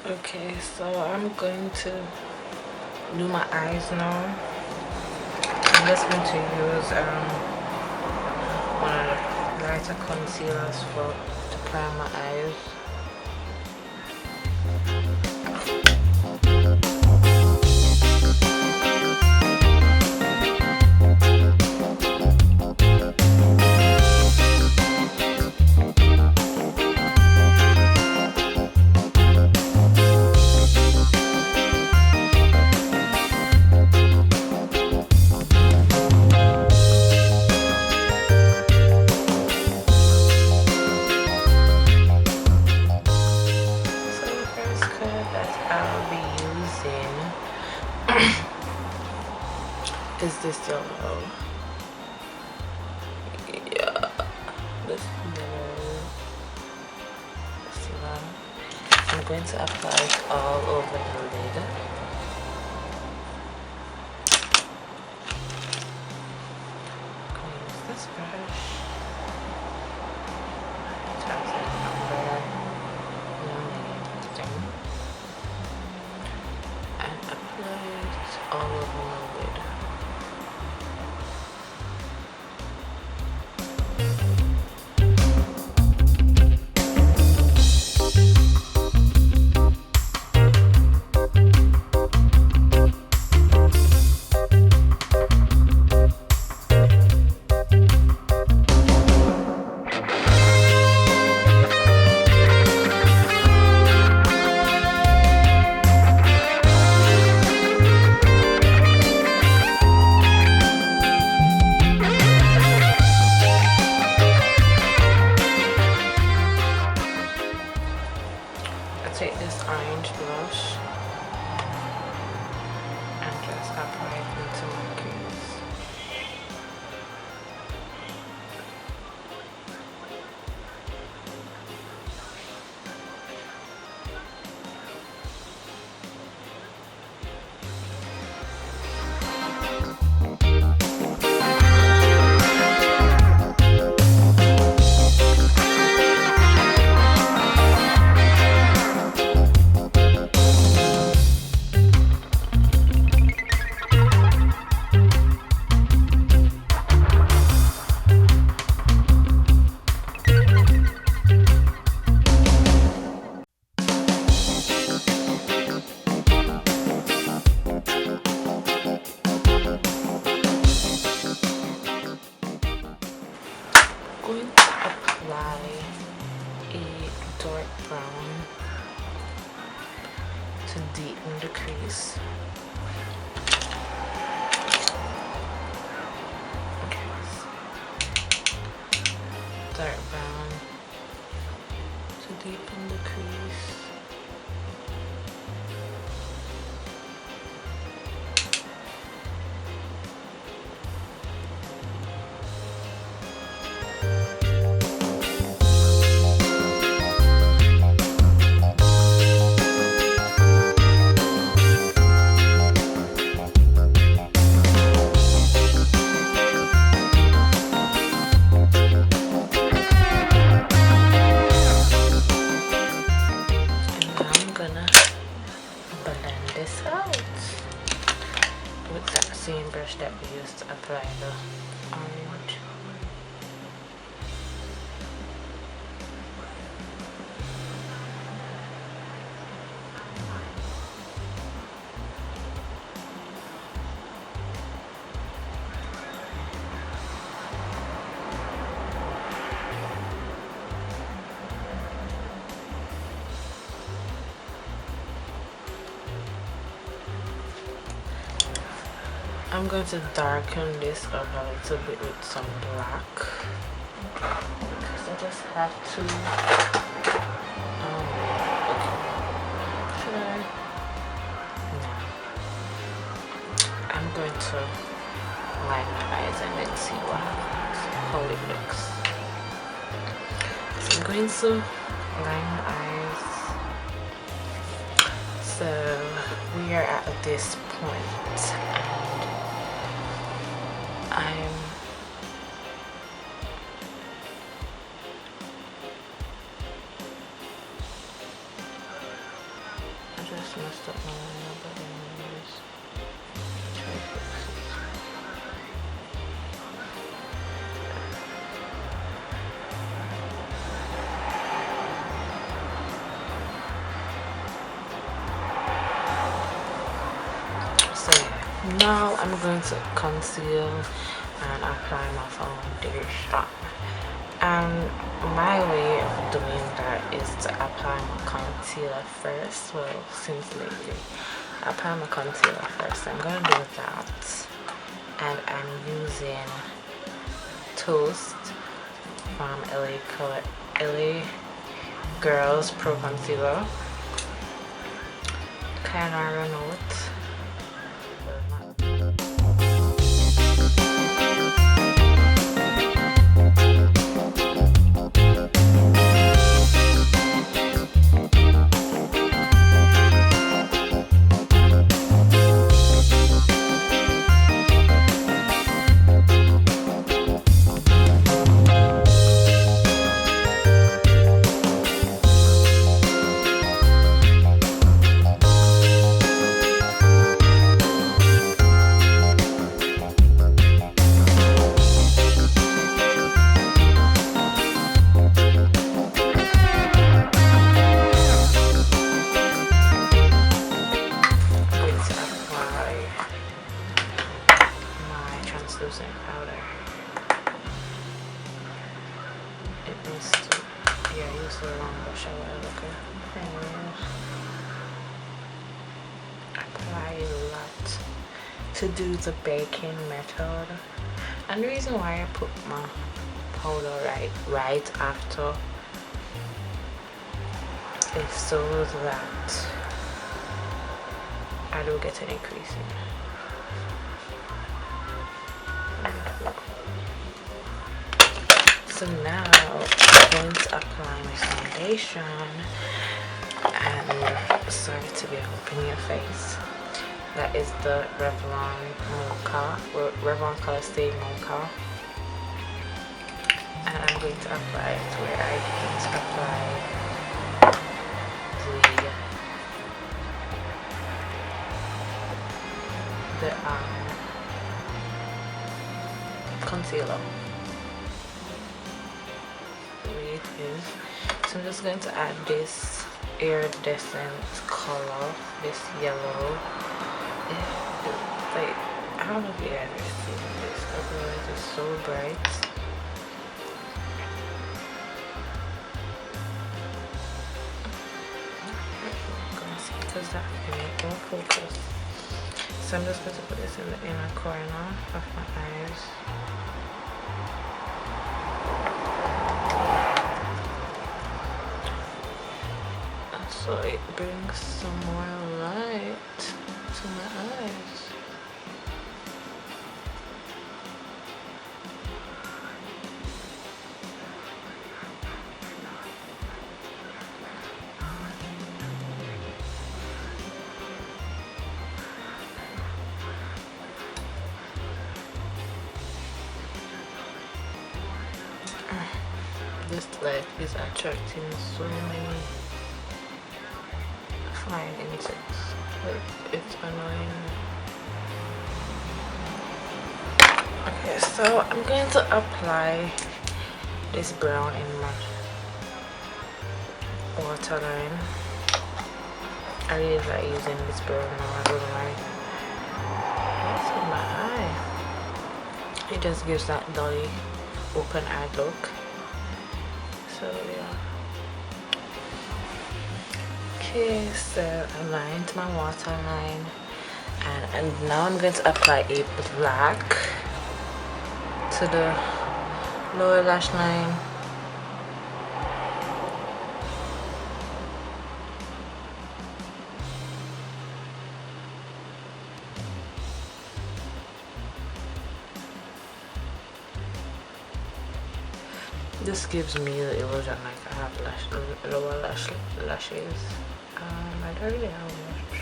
Okay, so I'm going to do my eyes now. I'm just going to use one of the lighter concealers to prime my eyes. Is this yellow? Yeah, this yellow. See that? I'm going to apply it all over the lid. I'm going to use this brush. Tap it under the thing and apply it all over the lid. Take this orange blush and just apply it into my crease. Going to apply a dark brown to deepen the crease. Okay. Dark brown to deepen the crease. Same brush that we used to apply the orange. I'm going to darken this up a little bit with some black because I just have to. Okay. Should I? No. I'm going to line my eyes and then see what happens, how it looks. So I'm going to line my eyes. So we are at this point, and just messed up my line, but anyways, try to fix it. So now I'm going to conceal and apply my foundation. And my way of doing that is to apply my concealer first. Well, since lately, I apply my concealer first. I'm gonna do that, and I'm using Toast from LA Girls Pro Concealer. Kind of run out. Powder. It needs to, yeah, I used the wrong brush a while ago. Anyways, apply a lot to do the baking method. And the reason why I put my powder right after is so that I don't get any creasing. So now I'm going to apply my foundation, and sorry to be up in your face. That is the Revlon Color Stay Mocha, and I'm going to apply it where I begin to apply the concealer. So I'm just going to add this iridescent color, this yellow. Like, I don't know if you guys are seeing this, otherwise it's so bright. Because that won't focus. So I'm just going to put this in the inner corner of my eyes. So it brings some more light to my eyes. This light is attracting so many flying insects. Like, it's annoying. Okay, so I'm going to apply this brown in my waterline. I really like using this brown now, I don't know why. What's in my eye? It just gives that dolly open eye look. So yeah. Okay, so I lined my waterline, and now I'm going to apply a black to the lower lash line. This gives me the illusion like I have lower lashes. I don't really have much.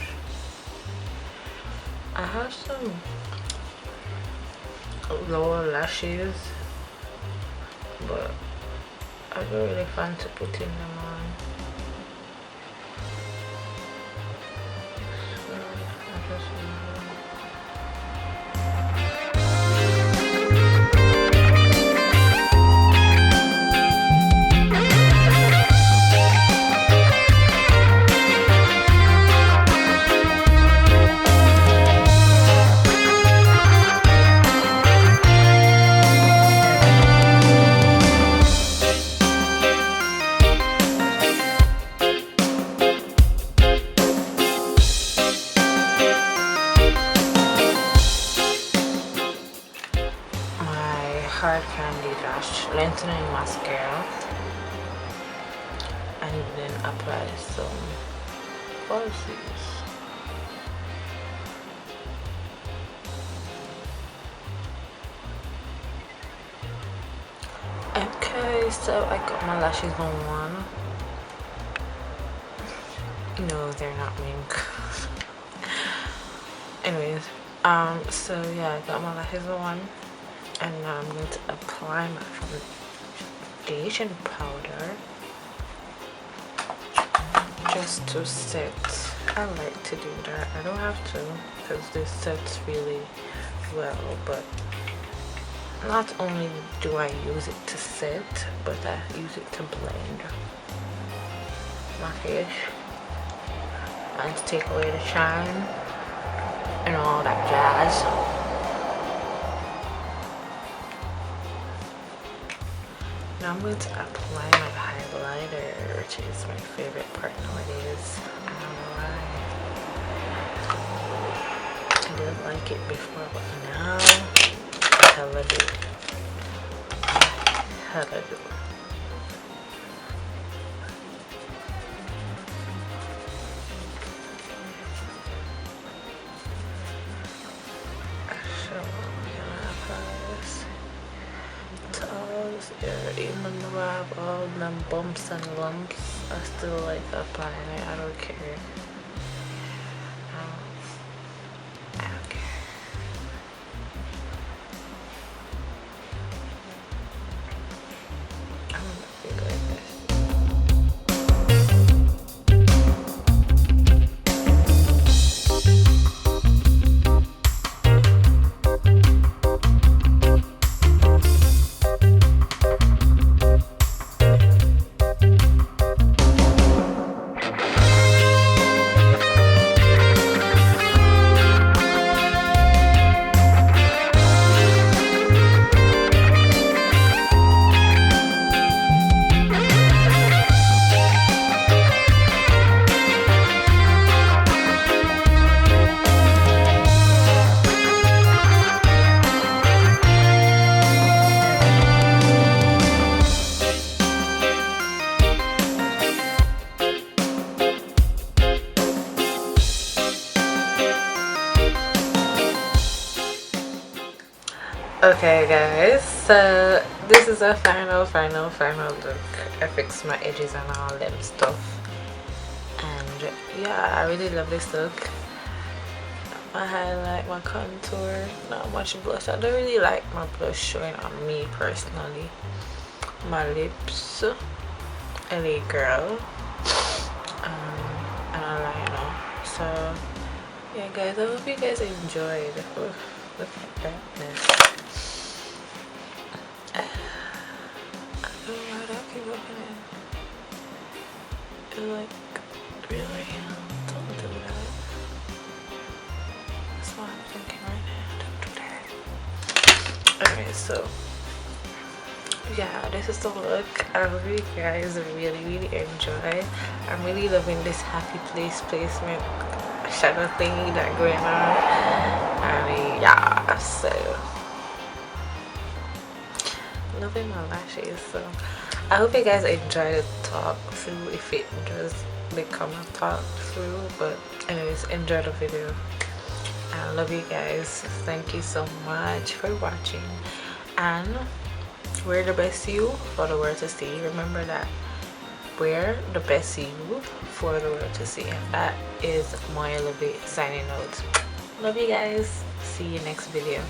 I have some lower lashes, but I don't really fancy putting them on. lengthening mascara and then apply some falsies. Okay, so I got my lashes on. No, they're not mink. Anyways, so yeah, I got my lashes on, and now I'm going to apply my foundation powder just to set. I like to do that. I don't have to because this sets really well, but not only do I use it to set, but I use it to blend my face and to take away the shine and all that jazz. Now I'm going to apply my highlighter, which is my favorite part nowadays. I don't know why. I didn't like it before, but now I hella do. Hella do. Even though I have all them bumps and lumps, I still like applying it. I don't care. I don't care. I'm gonna be like this. Okay guys, so this is a final look. I fixed my edges and all them stuff, and yeah, I really love this look. My highlight, my contour, not much blush. I don't really like my blush showing on me personally. My lips, LA girl, and eyeliner. So yeah guys, I hope you guys enjoyed. Ooh, look at that mess. Like, really, don't do that. That's what I'm thinking right now. Don't do that. Alright, so yeah, this is the look. I hope you guys really enjoy. I'm really loving this happy place placement shadow thingy that going on. And yeah, so loving my lashes. So I hope you guys enjoy the talk through, if it does become a talk through. But anyways, enjoy the video. I love you guys. Thank you so much for watching, and wear the best you for the world to see. Remember that. Wear the best you for the world to see. And that is Moya signing out. Love you guys. See you next video.